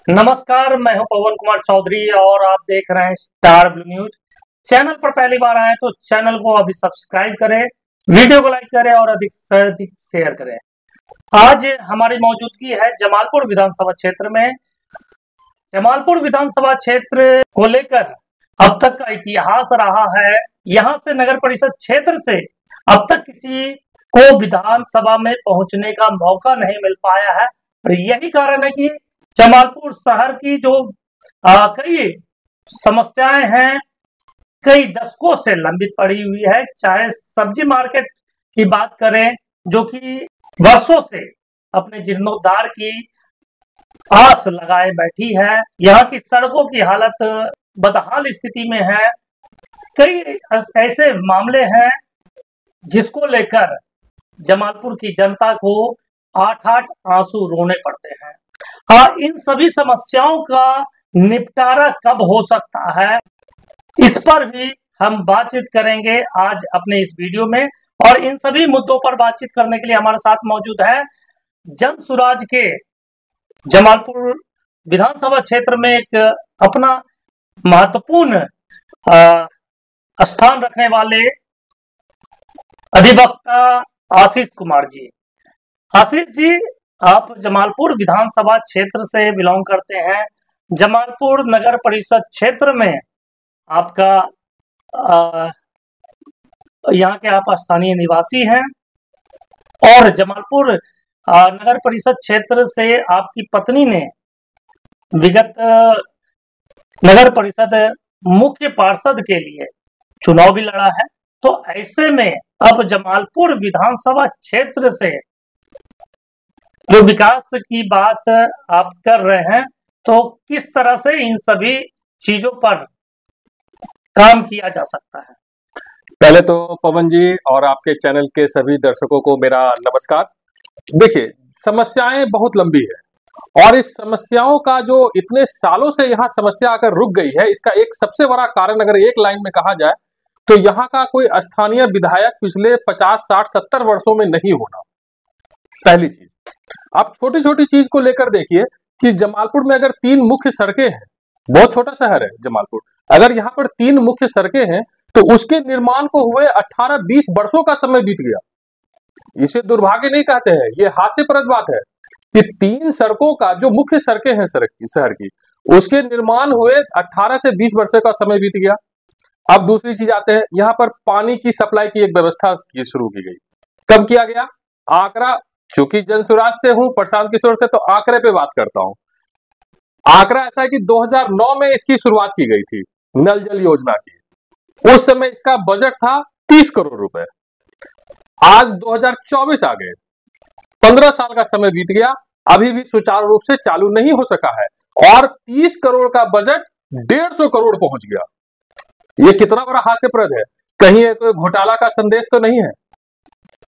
नमस्कार, मैं हूं पवन कुमार चौधरी और आप देख रहे हैं स्टार ब्लू न्यूज। चैनल पर पहली बार आए तो चैनल को अभी सब्सक्राइब करें, वीडियो को लाइक करें और अधिक से अधिक शेयर करें। आज हमारी मौजूदगी है जमालपुर विधानसभा क्षेत्र में। जमालपुर विधानसभा क्षेत्र को लेकर अब तक का इतिहास रहा है। यहाँ से नगर परिषद क्षेत्र से अब तक किसी को विधानसभा में पहुंचने का मौका नहीं मिल पाया है और यही कारण है कि जमालपुर शहर की जो कई समस्याएं हैं, कई दशकों से लंबित पड़ी हुई है। चाहे सब्जी मार्केट की बात करें, जो कि वर्षों से अपने जीर्णोद्धार की आस लगाए बैठी है। यहाँ की सड़कों की हालत बदहाल स्थिति में है। कई ऐसे मामले हैं जिसको लेकर जमालपुर की जनता को आठ आठ आंसू रोने पड़ते हैं। इन सभी समस्याओं का निपटारा कब हो सकता है, इस पर भी हम बातचीत करेंगे आज अपने इस वीडियो में। और इन सभी मुद्दों पर बातचीत करने के लिए हमारे साथ मौजूद है जन सुराज के जमालपुर विधानसभा क्षेत्र में एक अपना महत्वपूर्ण स्थान रखने वाले अधिवक्ता आशीष कुमार जी। आशीष जी, आप जमालपुर विधानसभा क्षेत्र से बिलोंग करते हैं। जमालपुर नगर परिषद क्षेत्र में आपका यहाँ के आप स्थानीय निवासी हैं और जमालपुर नगर परिषद क्षेत्र से आपकी पत्नी ने विगत नगर परिषद मुख्य पार्षद के लिए चुनाव भी लड़ा है। तो ऐसे में अब जमालपुर विधानसभा क्षेत्र से जो विकास की बात आप कर रहे हैं, तो किस तरह से इन सभी चीजों पर काम किया जा सकता है? पहले तो पवन जी और आपके चैनल के सभी दर्शकों को मेरा नमस्कार। देखिए, समस्याएं बहुत लंबी है और इस समस्याओं का जो इतने सालों से यहाँ समस्या आकर रुक गई है, इसका एक सबसे बड़ा कारण अगर एक लाइन में कहा जाए तो यहाँ का कोई स्थानीय विधायक पिछले 50, 60, 70 वर्षों में नहीं होना। पहली चीज, आप छोटी छोटी चीज को लेकर देखिए कि जमालपुर में अगर 3 मुख्य सड़कें हैं, बहुत छोटा शहर है जमालपुर, अगर यहाँ पर 3 मुख्य सड़कें हैं तो उसके निर्माण को हुए 18-20 वर्षों का समय बीत गया। इसे दुर्भाग्य नहीं कहते हैं, ये हास्यप्रद बात है कि 3 सड़कों का जो मुख्य सड़कें हैं शहर की, उसके निर्माण हुए 18 से 20 वर्षों का समय बीत गया। अब दूसरी चीज आते हैं, यहाँ पर पानी की सप्लाई की एक व्यवस्था शुरू की गई। कब किया गया? आंकड़ा, चूंकि जनसुराज से हूं, प्रशांत किशोर से, तो आंकड़े पे बात करता हूं। आंकड़ा ऐसा है कि 2009 में इसकी शुरुआत की गई थी, नल जल योजना की। उस समय इसका बजट था 30 करोड़ रुपए। आज 2024 आ गए, 15 साल का समय बीत गया, अभी भी सुचारू रूप से चालू नहीं हो सका है और 30 करोड़ का बजट 150 करोड़ पहुंच गया। ये कितना बड़ा हास्यप्रद है। कहीं ये कोई घोटाला का संदेश तो नहीं है?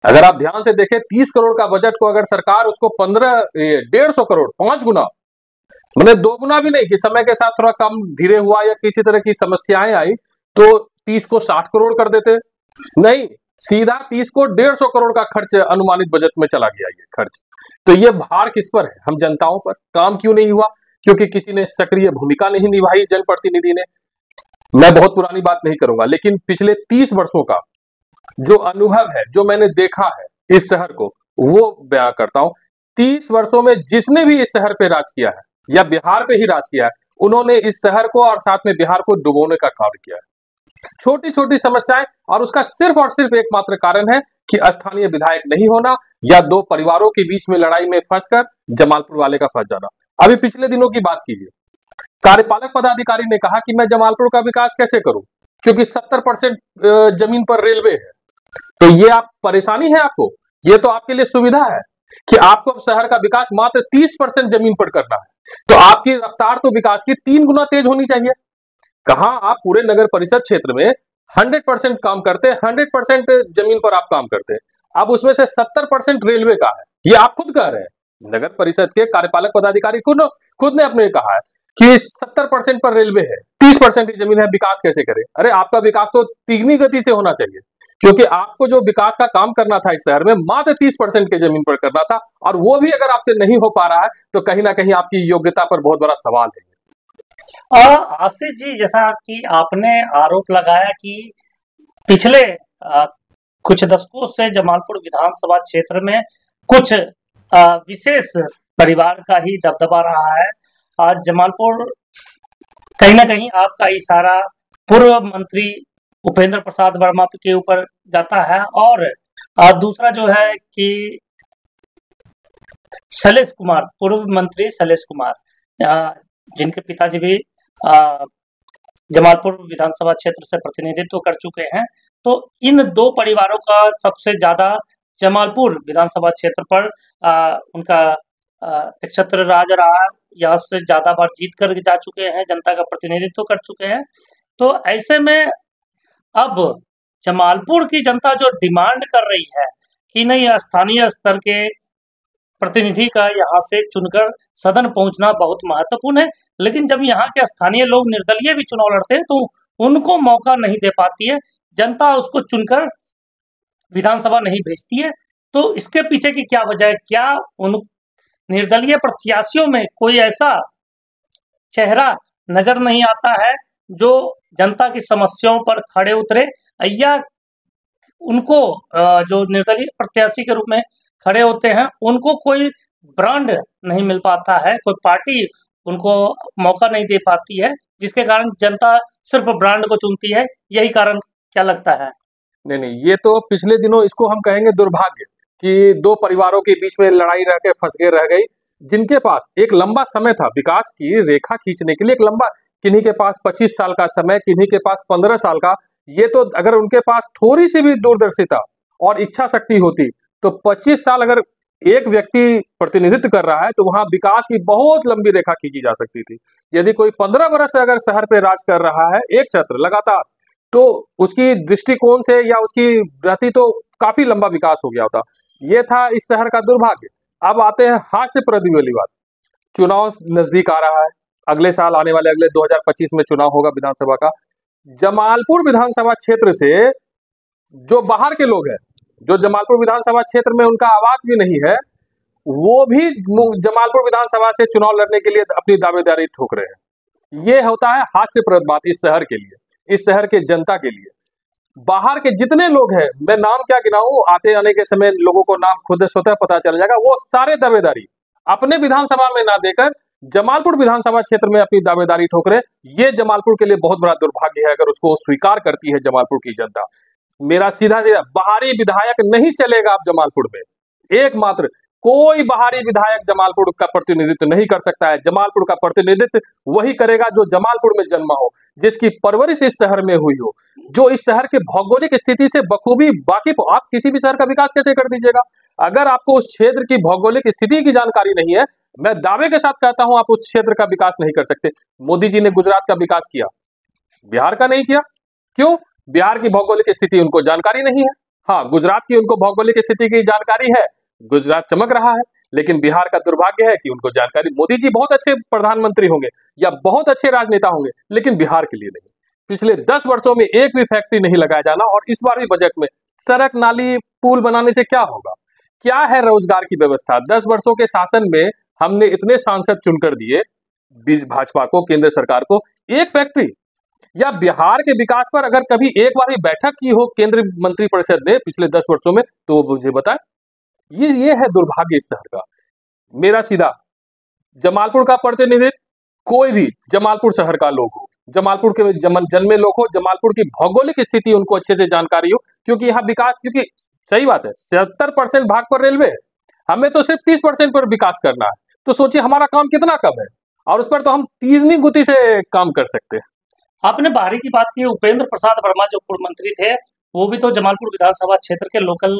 अगर आप ध्यान से देखें, 30 करोड़ का बजट को अगर सरकार उसको 150 करोड़, 5 गुना, मतलब 2 गुना भी नहीं, कि समय के साथ थोड़ा कम धीरे हुआ या किसी तरह की समस्याएं आई तो 30 को 60 करोड़ कर देते। नहीं, सीधा 30 को 150 करोड़ का खर्च अनुमानित बजट में चला गया। ये खर्च, तो ये भार किस पर है? हम जनताओं पर। काम क्यों नहीं हुआ? क्योंकि किसी ने सक्रिय भूमिका नहीं निभाई, जनप्रतिनिधि ने। मैं बहुत पुरानी बात नहीं करूंगा, लेकिन पिछले 30 वर्षों का जो अनुभव है, जो मैंने देखा है इस शहर को, वो बयां करता हूं। 30 वर्षों में जिसने भी इस शहर पे राज किया है या बिहार पे ही राज किया है, उन्होंने इस शहर को और साथ में बिहार को डुबोने का कार्य किया है। छोटी छोटी समस्याएं, और उसका सिर्फ और सिर्फ एकमात्र कारण है कि स्थानीय विधायक नहीं होना या 2 परिवारों के बीच में लड़ाई में फंसकर जमालपुर वाले का फंस जाना। अभी पिछले दिनों की बात कीजिए, कार्यपालक पदाधिकारी ने कहा कि मैं जमालपुर का विकास कैसे करूं, क्योंकि 70% जमीन पर रेलवे है। तो ये आप परेशानी है आपको? ये तो आपके लिए सुविधा है कि आपको शहर का विकास मात्र 30% जमीन पर करना है, तो आपकी रफ्तार तो विकास की 3 गुना तेज होनी चाहिए। कहां आप पूरे नगर परिषद क्षेत्र में 100% काम करते हैं, 100% जमीन पर आप काम करते हैं, अब उसमें से 70% रेलवे का है। ये आप खुद कह रहे हैं, नगर परिषद के कार्यपालक पदाधिकारी खुद ने अपने कहा है कि 70% पर रेलवे है, 30% की जमीन है, विकास कैसे करें? अरे आपका विकास तो तिगनी गति से होना चाहिए। क्योंकि आपको जो विकास का काम करना था इस शहर में मात्र 30% के जमीन पर करना था, और वो भी अगर आपसे नहीं हो पा रहा है तो कहीं ना कहीं आपकी योग्यता पर बहुत बड़ा सवाल है। आशीष जी, जैसा कि आपने आरोप लगाया कि पिछले कुछ दशकों से जमालपुर विधानसभा क्षेत्र में कुछ विशेष परिवार का ही दबदबा रहा है। आज जमालपुर कहीं ना कहीं आपका इशारा पूर्व मंत्री उपेंद्र प्रसाद वर्मा के ऊपर जाता है, और दूसरा जो है कि शैलेश कुमार, पूर्व मंत्री शैलेश कुमार, जिनके पिताजी भी जमालपुर विधानसभा क्षेत्र से प्रतिनिधित्व कर चुके हैं। तो इन दो परिवारों का सबसे ज्यादा जमालपुर विधानसभा क्षेत्र पर उनका नक्षत्र राज रहा है। यहाँ से ज्यादा बार जीत कर जा चुके हैं, जनता का प्रतिनिधित्व कर चुके हैं। तो ऐसे में अब जमालपुर की जनता जो डिमांड कर रही है कि नहीं, स्थानीय स्तर के प्रतिनिधि का यहाँ से चुनकर सदन पहुंचना बहुत महत्वपूर्ण है, लेकिन जब यहाँ के स्थानीय लोग निर्दलीय भी चुनाव लड़ते हैं तो उनको मौका नहीं दे पाती है, जनता उसको चुनकर विधानसभा नहीं भेजती है। तो इसके पीछे की क्या वजह है? क्या उन निर्दलीय प्रत्याशियों में कोई ऐसा चेहरा नजर नहीं आता है जो जनता की समस्याओं पर खड़े उतरे, या उनको जो निर्दलीय प्रत्याशी के रूप में खड़े होते हैं उनको कोई ब्रांड नहीं मिल पाता है, कोई पार्टी उनको मौका नहीं दे पाती है, जिसके कारण जनता सिर्फ ब्रांड को चुनती है? यही कारण क्या लगता है? नहीं, ये तो पिछले दिनों इसको हम कहेंगे दुर्भाग्य कि दो परिवारों के बीच में लड़ाई रह के फंस के रह गई, जिनके पास एक लंबा समय था विकास की रेखा खींचने के लिए, एक लंबा, किन्हीं के पास 25 साल का समय, किन्हीं के पास 15 साल का। ये तो अगर उनके पास थोड़ी सी भी दूरदर्शिता और इच्छा शक्ति होती तो 25 साल अगर एक व्यक्ति प्रतिनिधित्व कर रहा है तो वहां विकास की बहुत लंबी रेखा खींची जा सकती थी। यदि कोई 15 वर्ष से अगर शहर पे राज कर रहा है एक छत्र लगातार, तो उसकी दृष्टिकोण से या उसकी रहती तो काफी लंबा विकास हो गया होता। ये था इस शहर का दुर्भाग्य। अब आते हैं हास्यप्रद वाली बात। चुनाव नजदीक आ रहा है, अगले साल आने वाले अगले 2025 में चुनाव होगा विधानसभा का। जमालपुर विधानसभा क्षेत्र से जो बाहर के लोग हैं, जो जमालपुर विधानसभा क्षेत्र में उनका आवास भी नहीं है, वो भी जमालपुर विधानसभा से चुनाव लड़ने के लिए अपनी दावेदारी ठोक रहे हैं। ये होता है हास्यप्रद बात इस शहर के लिए, इस शहर के जनता के लिए। बाहर के जितने लोग हैं, मैं नाम क्या गिनाऊं, आते आने के समय लोगों को नाम खुद स्वतः पता चल जाएगा, वो सारे दावेदारी अपने विधानसभा में ना देकर जमालपुर विधानसभा क्षेत्र में अपनी दावेदारी ठोक रहे। ये जमालपुर के लिए बहुत बड़ा दुर्भाग्य है अगर उसको स्वीकार करती है जमालपुर की जनता। मेरा सीधा सीधा बाहरी विधायक नहीं चलेगा अब जमालपुर में, एकमात्र कोई बाहरी विधायक जमालपुर का प्रतिनिधित्व नहीं कर सकता है। जमालपुर का प्रतिनिधित्व वही करेगा जो जमालपुर में जन्मा हो, जिसकी परवरिश इस शहर में हुई हो, जो इस शहर के भौगोलिक स्थिति से बखूबी वाकिफ हो। आप किसी भी शहर का विकास कैसे कर दीजिएगा अगर आपको उस क्षेत्र की भौगोलिक स्थिति की जानकारी नहीं है? मैं दावे के साथ कहता हूं आप उस क्षेत्र का विकास नहीं कर सकते। मोदी जी ने गुजरात का विकास किया, बिहार का नहीं किया। क्यों? बिहार की भौगोलिक स्थिति उनको जानकारी नहीं है। हाँ, गुजरात की उनको भौगोलिक स्थिति की जानकारी है, गुजरात चमक रहा है, लेकिन बिहार का दुर्भाग्य है कि उनको जानकारी। मोदी जी बहुत अच्छे प्रधानमंत्री होंगे या बहुत अच्छे राजनेता होंगे, लेकिन बिहार के लिए नहीं। पिछले 10 वर्षों में एक भी फैक्ट्री नहीं लगाया जाना, और इस बार भी बजट में सड़क नाली पुल बनाने से क्या होगा? क्या है रोजगार की व्यवस्था? 10 वर्षों के शासन में हमने इतने सांसद चुनकर दिए भाजपा को, केंद्र सरकार को, एक फैक्ट्री या बिहार के विकास पर अगर कभी एक बार भी बैठक की हो केंद्रीय मंत्री परिषद ने पिछले 10 वर्षों में, तो मुझे बताए। ये है दुर्भाग्य इस शहर का। मेरा सीधा जमालपुर का प्रतिनिधित्व कोई भी जमालपुर शहर का लोग हो, जमालपुर के जन्मे लोग हो, जमालपुर की भौगोलिक स्थिति उनको अच्छे से जानकारी हो, क्योंकि यहाँ विकास, क्योंकि सही बात है 70% भाग पर रेलवे है, हमें तो सिर्फ 30% पर विकास करना है। तो सोचिए हमारा काम कितना कम है, और उस पर तो हम तीसरी गति से काम कर सकते हैं। आपने बाहरी की बात की। उपेंद्र प्रसाद वर्मा जो पूर्व मंत्री थे, वो भी तो जमालपुर विधानसभा क्षेत्र के लोकल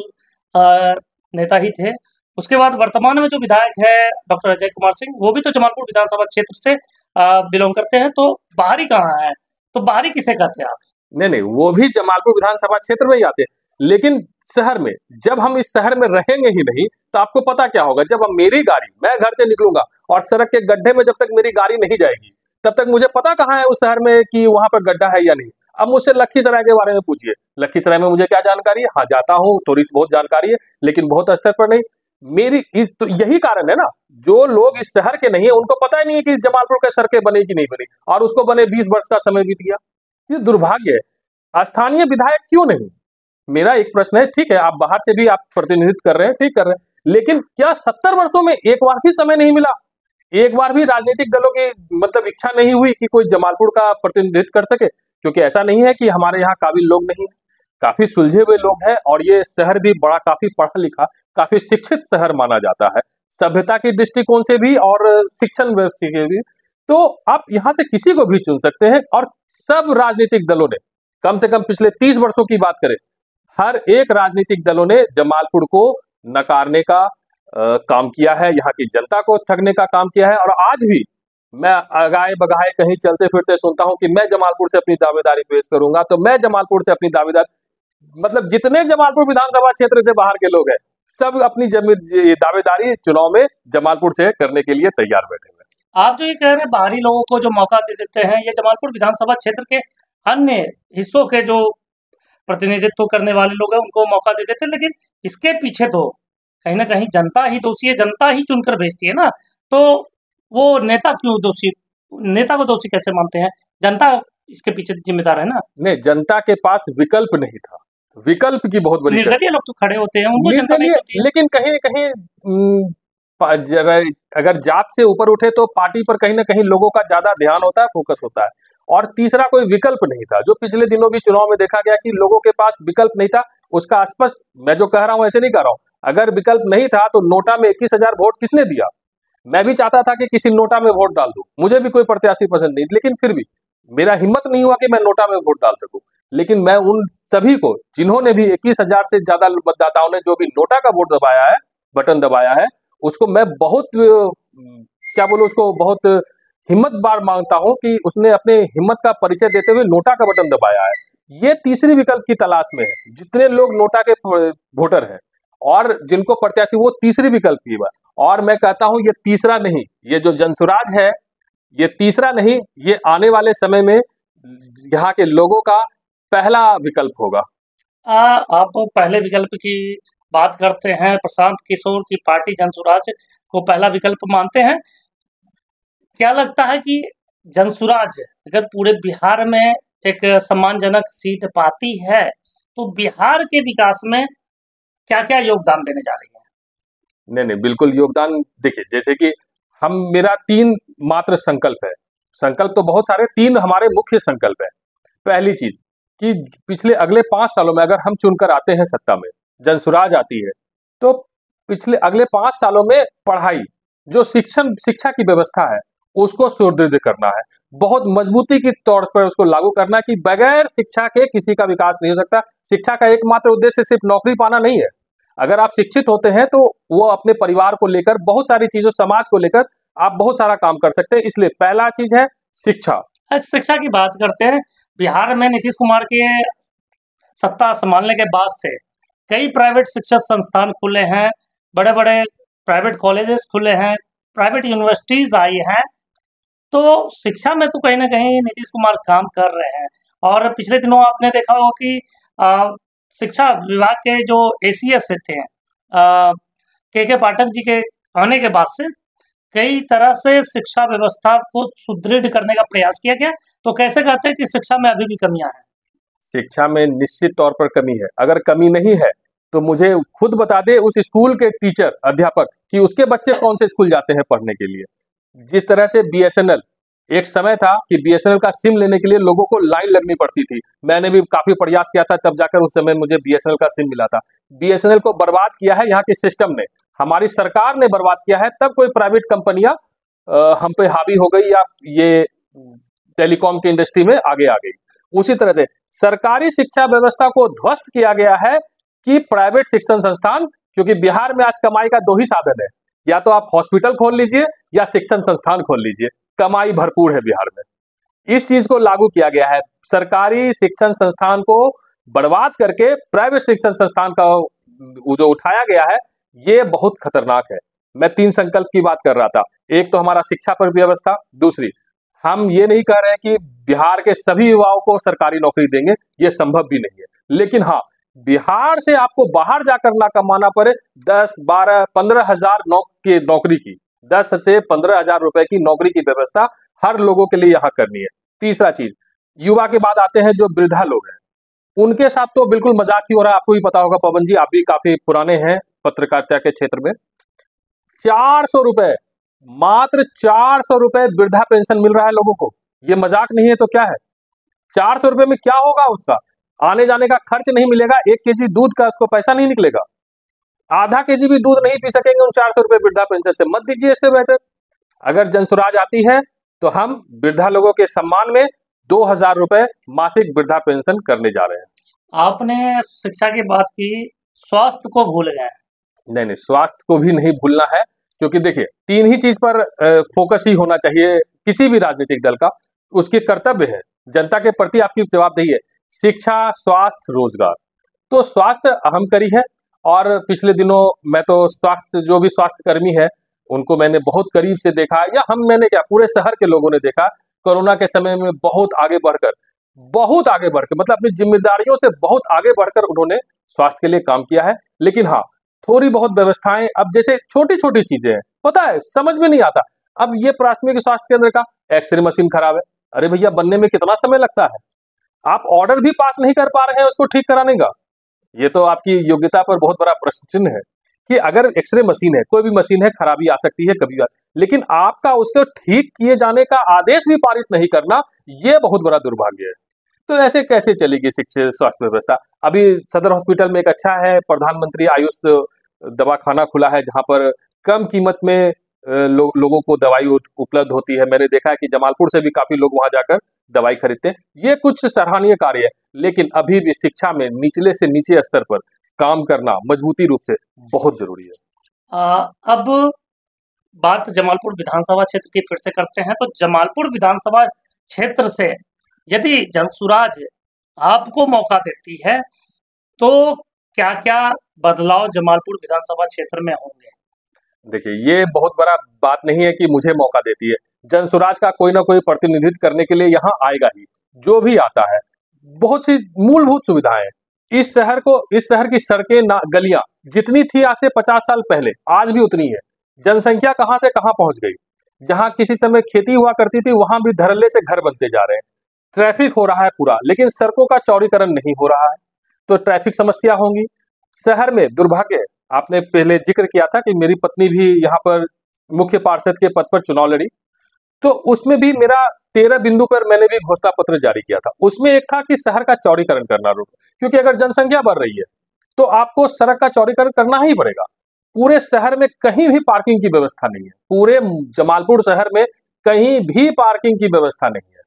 नेता ही थे। उसके बाद वर्तमान में जो विधायक है डॉक्टर अजय कुमार सिंह, वो भी तो जमालपुर विधानसभा क्षेत्र से बिलोंग करते हैं। तो बाहरी कहाँ है? तो बाहरी किसे कहते हैं आप? नहीं, वो भी जमालपुर विधानसभा क्षेत्र में ही आते हैं, लेकिन शहर में, जब हम इस शहर में रहेंगे ही नहीं तो आपको पता क्या होगा? जब मेरी गाड़ी, मैं घर से निकलूंगा और सड़क के गड्ढे में जब तक मेरी गाड़ी नहीं जाएगी, तब तक मुझे पता कहाँ है उस शहर में कि वहां पर गड्ढा है या नहीं। अब मुझसे लखीसराय के बारे में पूछिए, लखीसराय में मुझे क्या जानकारी है? हाँ, जाता हूँ, थोड़ी सी बहुत जानकारी है, लेकिन बहुत स्तर पर नहीं। मेरी इस तो यही कारण है ना, जो लोग इस शहर के नहीं है उनको पता ही नहीं है कि जमालपुर के सड़कें बनी कि नहीं बनी, और उसको बने 20 वर्ष का समय बीत गया। ये दुर्भाग्य है। स्थानीय विधायक क्यों नहीं? मेरा एक प्रश्न है, ठीक है आप बाहर से भी आप प्रतिनिधित्व कर रहे हैं, ठीक कर रहे हैं, लेकिन क्या 70 वर्षों में एक बार भी समय नहीं मिला? एक बार भी राजनीतिक दलों की मतलब इच्छा नहीं हुई कि कोई जमालपुर का प्रतिनिधित्व कर सके? क्योंकि ऐसा नहीं है कि हमारे यहाँ काबिल लोग नहीं है, काफी सुलझे हुए लोग हैं, और ये शहर भी बड़ा काफी पढ़ा लिखा, काफी शिक्षित शहर माना जाता है, सभ्यता के दृष्टिकोण से भी और शिक्षण व्यवस्था से भी। तो आप यहाँ से किसी को भी चुन सकते हैं, और सब राजनीतिक दलों ने कम से कम पिछले 30 वर्षों की बात करें, हर एक राजनीतिक दलों ने जमालपुर को नकारने का काम किया है, यहाँ की जनता को ठगने का काम किया है। और आज भी मैं अगाए बगाए कहीं चलते फिरते सुनता हूं कि मैं जमालपुर से अपनी दावेदारी पेश करूंगा, तो मैं जमालपुर से अपनी दावेदारी, मतलब जितने जमालपुर विधानसभा क्षेत्र से बाहर के लोग हैं, सब अपनी दावेदारी चुनाव में जमालपुर से करने के लिए तैयार बैठे हुए हैं। आप जो ये कह रहे हैं बाहरी लोगों को जो मौका दे देते हैं, ये जमालपुर विधानसभा क्षेत्र के अन्य हिस्सों के जो प्रतिनिधित्व करने वाले लोग हैं उनको मौका दे देते हैं, लेकिन इसके पीछे तो कहीं ना कहीं जनता ही दोषी है, जनता ही चुनकर भेजती है ना। तो वो नेता क्यों दोषी, नेता को दोषी कैसे मानते हैं? जनता इसके पीछे जिम्मेदार है ना। नहीं, जनता के पास विकल्प नहीं था, विकल्प की बहुत बड़ी निर्दलीय लोग तो खड़े होते हैं, उनको जनता नहीं चुनती है। लेकिन कहीं न कहीं अगर जात से ऊपर उठे तो पार्टी पर कहीं ना कहीं लोगों का ज्यादा ध्यान होता है, फोकस होता है। और तीसरा कोई विकल्प नहीं था, जो पिछले दिनों भी चुनाव में देखा गया कि लोगों के पास विकल्प नहीं था। उसका स्पष्ट, मैं जो कह रहा हूं ऐसे नहीं कह रहा हूं, अगर विकल्प नहीं था तो नोटा में 21,000 वोट किसने दिया? मैं भी चाहता था कि किसी नोटा में वोट डाल दूं, मुझे भी कोई प्रत्याशी पसंद नहीं, लेकिन फिर भी मेरा हिम्मत नहीं हुआ कि मैं नोटा में वोट डाल सकूं। लेकिन मैं उन सभी को, जिन्होंने भी 21,000 से ज्यादा मतदाताओं ने जो भी नोटा का वोट दबाया है, बटन दबाया है, उसको मैं बहुत क्या बोलूं, उसको बहुत हिम्मत बार मांगता हूं कि उसने अपने हिम्मत का परिचय देते हुए नोटा का बटन दबाया है। ये तीसरी विकल्प की तलाश में है, जितने लोग नोटा के वोटर हैं और जिनको प्रत्याशी, वो तीसरी विकल्प की बात। और मैं कहता हूं ये तीसरा नहीं, ये जो जनसुराज है ये तीसरा नहीं, ये आने वाले समय में यहाँ के लोगों का पहला विकल्प होगा। आप पहले विकल्प की बात करते हैं, प्रशांत किशोर की पार्टी जनसुराज को पहला विकल्प मानते हैं। क्या लगता है कि जनसुराज अगर पूरे बिहार में एक सम्मानजनक सीट पाती है तो बिहार के विकास में क्या क्या योगदान देने जा रही है? नहीं नहीं, बिल्कुल योगदान। देखिए, जैसे कि मेरा 3 मात्र संकल्प है, संकल्प तो बहुत सारे, 3 हमारे मुख्य संकल्प है। पहली चीज कि पिछले अगले 5 सालों में अगर हम चुनकर आते हैं सत्ता में, जनसुराज आती है, तो पिछले अगले 5 सालों में पढ़ाई, जो शिक्षा की व्यवस्था है, उसको सुदृढ़ करना है, बहुत मजबूती के तौर पर उसको लागू करना है कि बगैर शिक्षा के किसी का विकास नहीं हो सकता। शिक्षा का एकमात्र उद्देश्य सिर्फ नौकरी पाना नहीं है। अगर आप शिक्षित होते हैं तो वो अपने परिवार को लेकर, बहुत सारी चीजों, समाज को लेकर आप बहुत सारा काम कर सकते हैं। इसलिए पहला चीज है शिक्षा। शिक्षा की बात करते हैं, बिहार में नीतीश कुमार के सत्ता संभालने के बाद से कई प्राइवेट शिक्षा संस्थान खुले हैं, बड़े बड़े प्राइवेट कॉलेजेस खुले हैं, प्राइवेट यूनिवर्सिटीज आई हैं। तो शिक्षा में तो कहीं ना कहीं नीतीश कुमार काम कर रहे हैं। और पिछले दिनों आपने देखा होगा कि शिक्षा विभाग के जो एसीएस थे, के पाठक जी के आने के बाद से कई तरह से शिक्षा व्यवस्था को सुदृढ़ करने का प्रयास किया गया। तो कैसे कहते हैं कि शिक्षा में अभी भी कमियां हैं? शिक्षा में निश्चित तौर पर कमी है। अगर कमी नहीं है तो मुझे खुद बता दे उस स्कूल के टीचर, अध्यापक, कि उसके बच्चे कौन से स्कूल जाते हैं पढ़ने के लिए। जिस तरह से बीएसएनएल, एक समय था कि बीएसएनएल का सिम लेने के लिए लोगों को लाइन लगनी पड़ती थी। मैंने भी काफी प्रयास किया था, तब जाकर उस समय मुझे बीएसएनएल का सिम मिला था। बीएसएनएल को बर्बाद किया है यहाँ के सिस्टम ने, हमारी सरकार ने बर्बाद किया है। तब कोई प्राइवेट कंपनियां हम पे हावी हो गई या ये टेलीकॉम की इंडस्ट्री में आगे आ गई। उसी तरह से सरकारी शिक्षा व्यवस्था को ध्वस्त किया गया है कि प्राइवेट शिक्षण संस्थान, क्योंकि बिहार में आज कमाई का 2 ही साधन है, या तो आप हॉस्पिटल खोल लीजिए या शिक्षण संस्थान खोल लीजिए। कमाई भरपूर है बिहार में। इस चीज को लागू किया गया है, सरकारी शिक्षण संस्थान को बर्बाद करके प्राइवेट शिक्षण संस्थान का जो उठाया गया है, ये बहुत खतरनाक है। मैं 3 संकल्प की बात कर रहा था। एक तो हमारा शिक्षा पर व्यवस्था, दूसरी हम ये नहीं कह रहे हैं कि बिहार के सभी युवाओं को सरकारी नौकरी देंगे, ये संभव भी नहीं है। लेकिन हाँ, बिहार से आपको बाहर जाकर ना कमाना पड़े 10, 12, 15,000 की नौकरी की, 10 से 15,000 रुपए की नौकरी की व्यवस्था हर लोगों के लिए यहाँ करनी है। तीसरा चीज, युवा के बाद आते हैं जो वृद्धा लोग हैं, उनके साथ तो बिल्कुल मजाक ही हो रहा है। आपको भी पता होगा पवन जी, आप भी काफी पुराने हैं पत्रकारिता के क्षेत्र में। 400 रुपए, मात्र 400 रुपए वृद्धा पेंशन मिल रहा है लोगों को। ये मजाक नहीं है तो क्या है? 400 रुपए में क्या होगा उसका? आने जाने का खर्च नहीं मिलेगा, 1 केजी दूध का उसको पैसा नहीं निकलेगा, आधा केजी भी दूध नहीं पी सकेंगे उन 400 रुपए वृद्धा पेंशन से। मत दीजिए, इससे बेहतर अगर जनसुराज आती है तो हम वृद्धा लोगों के सम्मान में 2,000 रुपए मासिक वृद्धा पेंशन करने जा रहे हैं। आपने शिक्षा की बात की, स्वास्थ्य को भूल गए। नहीं नहीं, स्वास्थ्य को भी नहीं भूलना है, क्योंकि देखिए 3 ही चीज पर फोकस ही होना चाहिए किसी भी राजनीतिक दल का। उसकी कर्तव्य है, जनता के प्रति आपकी जवाबदेही है, शिक्षा, स्वास्थ्य, रोजगार। तो स्वास्थ्य अहम कड़ी है। और पिछले दिनों मैं तो स्वास्थ्य, जो भी स्वास्थ्य कर्मी है उनको मैंने बहुत करीब से देखा, या मैंने क्या, पूरे शहर के लोगों ने देखा, कोरोना के समय में बहुत आगे बढ़कर मतलब अपनी जिम्मेदारियों से बहुत आगे बढ़कर उन्होंने स्वास्थ्य के लिए काम किया है। लेकिन हाँ, थोड़ी बहुत व्यवस्थाएं, अब जैसे छोटी छोटी चीजें हैं, पता है समझ में नहीं आता। अब ये प्राथमिक स्वास्थ्य केंद्र का एक्सरे मशीन खराब है, अरे भैया बनने में कितना समय लगता है, आप ऑर्डर भी पास नहीं कर पा रहे हैं उसको ठीक कराने का। ये तो आपकी योग्यता पर बहुत बड़ा प्रश्न चिन्ह है कि अगर एक्सरे मशीन है, कोई भी मशीन है, खराबी आ सकती है कभी भी, लेकिन आपका उसको ठीक किए जाने का आदेश भी पारित नहीं करना, ये बहुत बड़ा दुर्भाग्य है। तो ऐसे कैसे चलेगी शिक्षा स्वास्थ्य व्यवस्था? अभी सदर हॉस्पिटल में एक अच्छा है, प्रधानमंत्री आयुष दवाखाना खुला है, जहां पर कम कीमत में लोगों को दवाई उपलब्ध होती है। मैंने देखा है कि जमालपुर से भी काफी लोग वहां जाकर दवाई खरीदते हैं। ये कुछ सराहनीय कार्य है, लेकिन अभी भी शिक्षा में निचले से नीचे स्तर पर काम करना मजबूती रूप से बहुत जरूरी है। अब बात जमालपुर विधानसभा क्षेत्र की फिर से करते हैं। तो जमालपुर विधानसभा क्षेत्र से यदि जनसुराज आपको मौका देती है तो क्या क्या बदलाव जमालपुर विधानसभा क्षेत्र में होंगे? देखिए, ये बहुत बड़ा बात नहीं है कि मुझे मौका देती है, जनसुराज का कोई ना कोई प्रतिनिधित्व करने के लिए यहाँ आएगा ही। जो भी आता है, बहुत सी मूलभूत सुविधाएं, इस शहर की सड़कें, गलियां जितनी थी आज से 50 साल पहले, आज भी उतनी है। जनसंख्या कहां से कहां पहुंच गई, जहां किसी समय खेती हुआ करती थी वहां भी धड़ल्ले से घर बनते जा रहे हैं। ट्रैफिक हो रहा है पूरा, लेकिन सड़कों का चौड़ीकरण नहीं हो रहा है, तो ट्रैफिक समस्या होंगी। शहर में दुर्भाग्य, आपने पहले जिक्र किया था कि मेरी पत्नी भी यहाँ पर मुख्य पार्षद के पद पर चुनाव लड़ी, तो उसमें भी मेरा 13 बिंदु पर मैंने भी घोषणा पत्र जारी किया था। उसमें एक था कि शहर का चौड़ीकरण करना रोड, क्योंकि अगर जनसंख्या बढ़ रही है तो आपको सड़क का चौड़ीकरण करना ही पड़ेगा। पूरे शहर में कहीं भी पार्किंग की व्यवस्था नहीं है, पूरे जमालपुर शहर में कहीं भी पार्किंग की व्यवस्था नहीं है,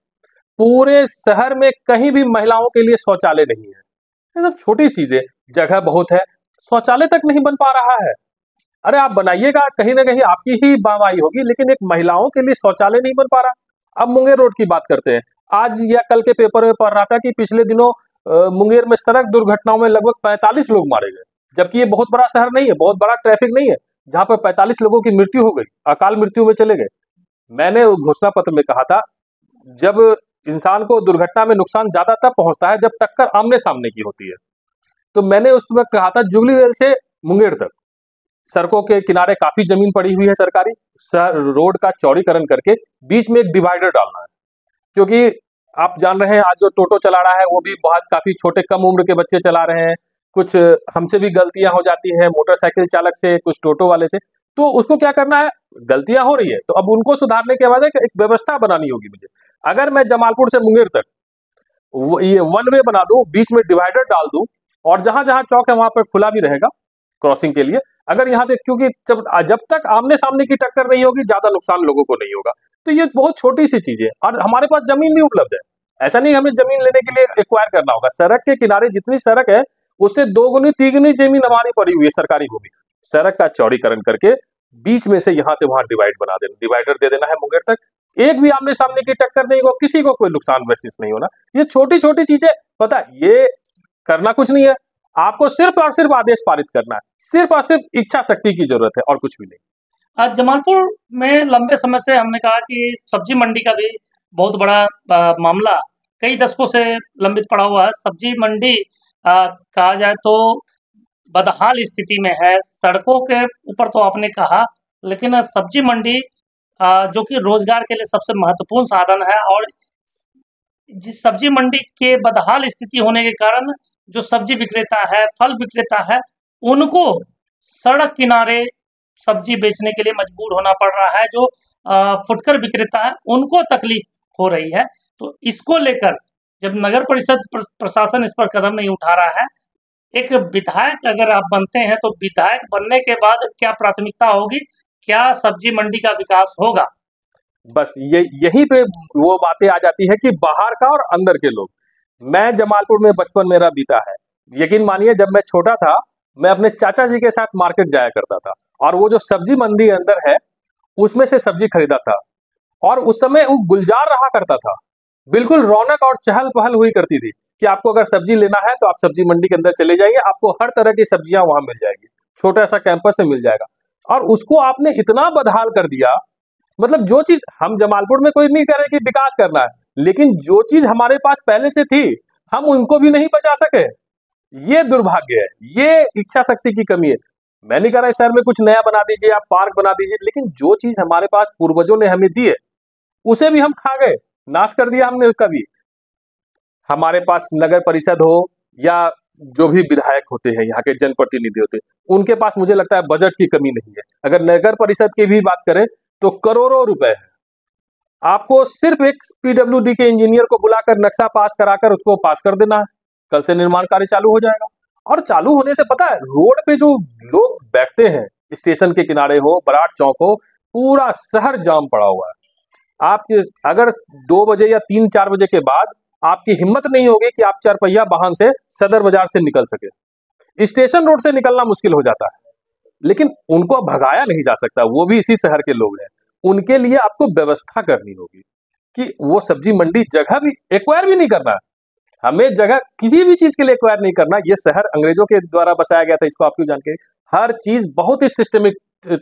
पूरे शहर में कहीं भी महिलाओं के लिए शौचालय नहीं है। मतलब छोटी चीजें, जगह बहुत है, शौचालय तक नहीं बन पा रहा है। अरे आप बनाइएगा, कहीं ना कहीं आपकी ही वाहवाही होगी, लेकिन एक महिलाओं के लिए शौचालय नहीं बन पा रहा। अब मुंगेर रोड की बात करते हैं। आज या कल के पेपर में पढ़ रहा था कि पिछले दिनों मुंगेर में सड़क दुर्घटनाओं में लगभग 45 लोग मारे गए, जबकि ये बहुत बड़ा शहर नहीं है, बहुत बड़ा ट्रैफिक नहीं है, जहां पर 45 लोगों की मृत्यु हो गई, अकाल मृत्यु में चले गए। मैंने घोषणा पत्र में कहा था, जब इंसान को दुर्घटना में नुकसान ज्यादा तब पहुंचता है जब टक्कर आमने सामने की होती है। तो मैंने उस वक्त कहा था, जुबली रेल से मुंगेर तक सड़कों के किनारे काफी जमीन पड़ी हुई है सरकारी, रोड का चौड़ीकरण करके बीच में एक डिवाइडर डालना है। क्योंकि आप जान रहे हैं, आज जो टोटो चला रहा है वो भी बहुत काफी छोटे कम उम्र के बच्चे चला रहे हैं, कुछ हमसे भी गलतियां हो जाती है, मोटरसाइकिल चालक से, कुछ टोटो वाले से। तो उसको क्या करना है, गलतियां हो रही है तो अब उनको सुधारने के बाद एक व्यवस्था बनानी होगी मुझे। अगर मैं जमालपुर से मुंगेर तक ये वन वे बना दूं, बीच में डिवाइडर डाल दूं, और जहां जहां चौक है वहां पर खुला भी रहेगा क्रॉसिंग के लिए, अगर यहाँ से, क्योंकि जब तक आमने सामने की टक्कर नहीं होगी ज्यादा नुकसान लोगों को नहीं होगा। तो ये बहुत छोटी सी चीज है, और हमारे पास जमीन भी उपलब्ध है। ऐसा नहीं हमें जमीन लेने के लिए एक्वायर करना होगा, सड़क के किनारे जितनी सड़क है उससे 2 गुनी 3 गुनी जमीन हमारी पड़ी हुई है सरकारी भूमि। सड़क का चौड़ीकरण करके बीच में से यहाँ से वहां डिवाइड बना देना, डिवाइडर दे देना है मुंगेर तक, एक भी आमने सामने की टक्कर नहीं हो, किसी को कोई नुकसान महसूस नहीं होना। ये छोटी छोटी चीजें, पता ये करना कुछ नहीं है, आपको सिर्फ और सिर्फ आदेश पारित करना है, सिर्फ और सिर्फ इच्छा शक्ति की जरूरत है और कुछ भी नहीं। आज जमालपुर में लंबे समय से हमने कहा कि सब्जी मंडी का भी बहुत बड़ा मामला कई दशकों से लंबित पड़ा हुआ है। सब्जी मंडी कहा जाए तो बदहाल स्थिति में है। सड़कों के ऊपर तो आपने कहा, लेकिन सब्जी मंडी जो कि रोजगार के लिए सबसे महत्वपूर्ण साधन है, और जिस सब्जी मंडी के बदहाल स्थिति होने के कारण जो सब्जी विक्रेता है, फल विक्रेता है, उनको सड़क किनारे सब्जी बेचने के लिए मजबूर होना पड़ रहा है। जो फुटकर विक्रेता है उनको तकलीफ हो रही है। तो इसको लेकर जब नगर परिषद प्रशासन इस पर कदम नहीं उठा रहा है, एक विधायक अगर आप बनते हैं तो विधायक बनने के बाद क्या प्राथमिकता होगी, क्या सब्जी मंडी का विकास होगा? बस यहीं पे वो बातें आ जाती है कि बाहर का और अंदर के लोग। मैं जमालपुर में बचपन मेरा बीता है। यकीन मानिए, जब मैं छोटा था मैं अपने चाचा जी के साथ मार्केट जाया करता था, और वो जो सब्जी मंडी अंदर है उसमें से सब्जी खरीदा था, और उस समय वो गुलजार रहा करता था। बिल्कुल रौनक और चहल पहल हुई करती थी कि आपको अगर सब्जी लेना है तो आप सब्जी मंडी के अंदर चले जाइए, आपको हर तरह की सब्जियां वहां मिल जाएगी, छोटा सा कैंपस में मिल जाएगा। और उसको आपने इतना बदहाल कर दिया, मतलब जो चीज हम जमालपुर में कोई नहीं कह रहे कि विकास करना है, लेकिन जो चीज हमारे पास पहले से थी हम उनको भी नहीं बचा सके। ये दुर्भाग्य है, ये इच्छा शक्ति की कमी है। मैं नहीं कह रहा इस शहर में कुछ नया बना दीजिए, आप पार्क बना दीजिए, लेकिन जो चीज हमारे पास पूर्वजों ने हमें दी है उसे भी हम खा गए, नाश कर दिया हमने उसका भी। हमारे पास नगर परिषद हो या जो भी विधायक होते हैं, यहाँ के जनप्रतिनिधि होते हैं, उनके पास मुझे लगता है बजट की कमी नहीं है। अगर नगर परिषद की भी बात करें तो करोड़ों रुपए है। आपको सिर्फ एक पीडब्ल्यूडी के इंजीनियर को बुलाकर नक्शा पास कराकर उसको पास कर देना है, कल से निर्माण कार्य चालू हो जाएगा। और चालू होने से पता है, रोड पे जो लोग बैठते हैं, स्टेशन के किनारे हो, बराड़ चौक हो, पूरा शहर जाम पड़ा हुआ है। आप अगर 2 बजे या 3-4 बजे के बाद आपकी हिम्मत नहीं होगी कि आप 4 पहिया वाहन से सदर बाजार से निकल सके। स्टेशन रोड से निकलना मुश्किल हो जाता है, लेकिन उनको भगाया नहीं जा सकता, वो भी इसी शहर के लोग हैं। उनके लिए आपको व्यवस्था करनी होगी कि वो सब्जी मंडी जगह भी एक्वायर भी नहीं करना है। हमें जगह किसी भी चीज के लिए एक्वायर नहीं करना। ये शहर अंग्रेजों के द्वारा बसाया गया था, इसको आप क्यों जान के? हर चीज बहुत ही सिस्टमिक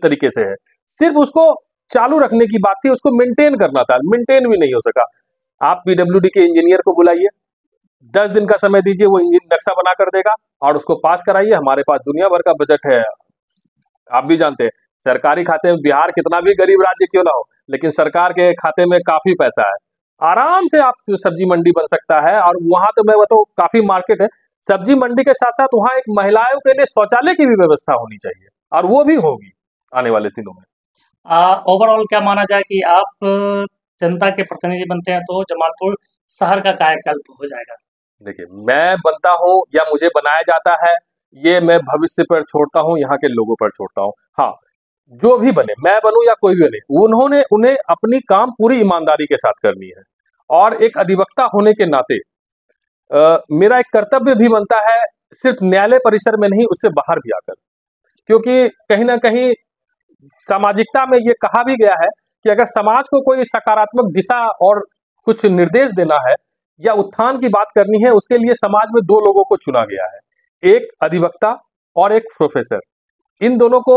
तरीके से है, सिर्फ उसको चालू रखने की बात थी, उसको मेंटेन करना था, मेंटेन भी नहीं हो सका। आप पीडब्ल्यूडी के इंजीनियर को बुलाइए, 10 दिन का समय दीजिए, वो इंजीनियर नक्शा बना कर देगा और उसको पास कराइए। हमारे पास दुनिया भर का बजट है, आप भी जानते हैं। सरकारी खाते में बिहार कितना भी गरीब राज्य क्यों ना हो, लेकिन सरकार के खाते में काफी पैसा है। आराम से आप सब्जी मंडी बन सकता है। और वहां तो मैं बताऊं काफी मार्केट है। सब्जी मंडी के साथ साथ वहां एक महिलाओं के लिए शौचालय की भी व्यवस्था होनी चाहिए, और वो भी होगी आने वाले दिनों में। ओवरऑल क्या माना जाए कि आप जनता के प्रतिनिधि बनते हैं तो जमालपुर शहर का कायाकल्प हो जाएगा? देखिए, मैं बनता हूँ या मुझे बनाया जाता है, ये मैं भविष्य पर छोड़ता हूँ, यहाँ के लोगों पर छोड़ता हूँ। हाँ, जो भी बने, मैं बनूं या कोई भी बने, उन्हें अपनी काम पूरी ईमानदारी के साथ करनी है। और एक अधिवक्ता होने के नाते मेरा एक कर्तव्य भी बनता है, सिर्फ न्यायालय परिसर में नहीं, उससे बाहर भी आकर। क्योंकि कहीं ना कहीं सामाजिकता में ये कहा भी गया है कि अगर समाज को कोई सकारात्मक दिशा और कुछ निर्देश देना है या उत्थान की बात करनी है, उसके लिए समाज में 2 लोगों को चुना गया है, एक अधिवक्ता और एक प्रोफेसर। इन दोनों को,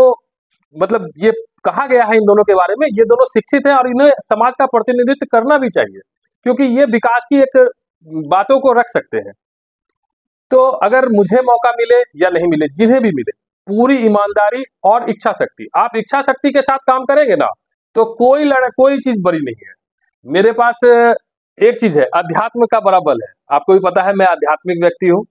मतलब ये कहा गया है इन दोनों के बारे में, ये दोनों शिक्षित हैं और इन्हें समाज का प्रतिनिधित्व करना भी चाहिए, क्योंकि ये विकास की एक बातों को रख सकते हैं। तो अगर मुझे मौका मिले या नहीं मिले, जिन्हें भी मिले, पूरी ईमानदारी और इच्छा शक्ति, आप इच्छा शक्ति के साथ काम करेंगे ना तो कोई चीज बड़ी नहीं है। मेरे पास एक चीज है, अध्यात्म का बड़ा बल है। आपको भी पता है मैं आध्यात्मिक व्यक्ति हूँ।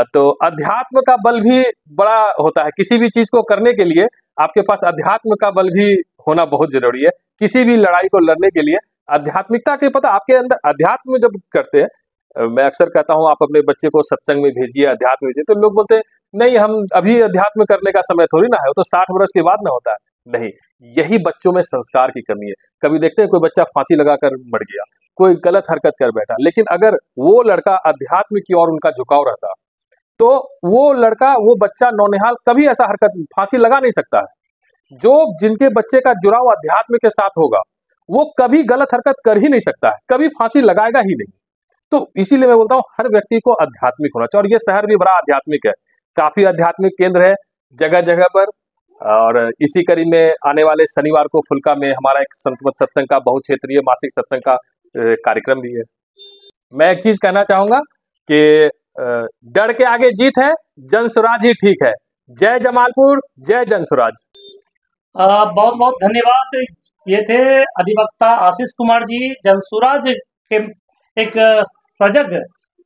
तो अध्यात्म का बल भी बड़ा होता है। किसी भी चीज को करने के लिए आपके पास अध्यात्म का बल भी होना बहुत जरूरी है। किसी भी लड़ाई को लड़ने के लिए आध्यात्मिकता के, पता आपके अंदर अध्यात्म जब करते हैं, मैं अक्सर कहता हूँ आप अपने बच्चे को सत्संग में भेजिए, अध्यात्म भेजिए, तो लोग बोलते हैं नहीं, हम अभी अध्यात्म करने का समय थोड़ी ना है, वो तो 60 वर्ष के बाद ना होता है। नहीं, यही बच्चों में संस्कार की कमी है। कभी देखते हैं कोई बच्चा फांसी लगाकर मर गया, कोई गलत हरकत कर बैठा, लेकिन अगर वो लड़का अध्यात्म की ओर उनका झुकाव रहता तो वो लड़का, वो बच्चा नौनिहाल कभी ऐसा हरकत, फांसी लगा नहीं सकता है। जो जिनके बच्चे का जुड़ाव अध्यात्म के साथ होगा वो कभी गलत हरकत कर ही नहीं सकता है, कभी फांसी लगाएगा ही नहीं। तो इसीलिए मैं बोलता हूँ हर व्यक्ति को आध्यात्मिक होना चाहिए। और ये शहर भी बड़ा आध्यात्मिक है, काफी आध्यात्मिक केंद्र है जगह जगह पर। और इसी कड़ी में आने वाले शनिवार को फुल्का में हमारा एक संत मत सत्संग का, बहु क्षेत्रीय मासिक सत्संग का कार्यक्रम भी है। मैं एक चीज कहना चाहूंगा कि डर के आगे जीत है, जनसुराज ही ठीक है। जय जमालपुर, जय जनसुराज। बहुत बहुत धन्यवाद। ये थे अधिवक्ता आशीष कुमार जी, जनसुराज के एक सजग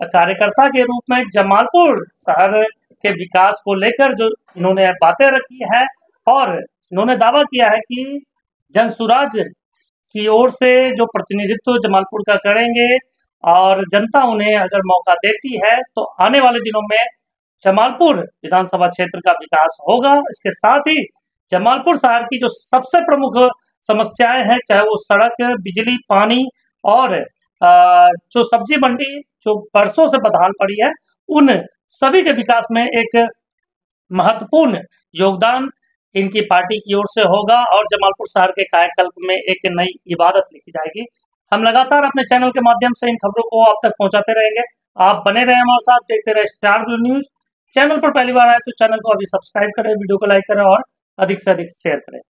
कार्यकर्ता के रूप में जमालपुर शहर के विकास को लेकर जो इन्होंने बातें रखी है, और इन्होंने दावा किया है कि जनसुराज की ओर से जो प्रतिनिधित्व जमालपुर का करेंगे और जनता उन्हें अगर मौका देती है तो आने वाले दिनों में जमालपुर विधानसभा क्षेत्र का विकास होगा। इसके साथ ही जमालपुर शहर की जो सबसे प्रमुख समस्याएं हैं, चाहे वो सड़क, बिजली, पानी और जो सब्जी मंडी जो बरसों से बदहाल पड़ी है, उन सभी के विकास में एक महत्वपूर्ण योगदान इनकी पार्टी की ओर से होगा और जमालपुर शहर के कायाकल्प में एक नई इबादत लिखी जाएगी। हम लगातार अपने चैनल के माध्यम से इन खबरों को आप तक पहुंचाते रहेंगे। आप बने रहे हमारे साथ, देखते रहे स्टार ब्लू न्यूज। चैनल पर पहली बार आए तो चैनल को अभी सब्सक्राइब करें, वीडियो को लाइक करें और अधिक से अधिक शेयर करें।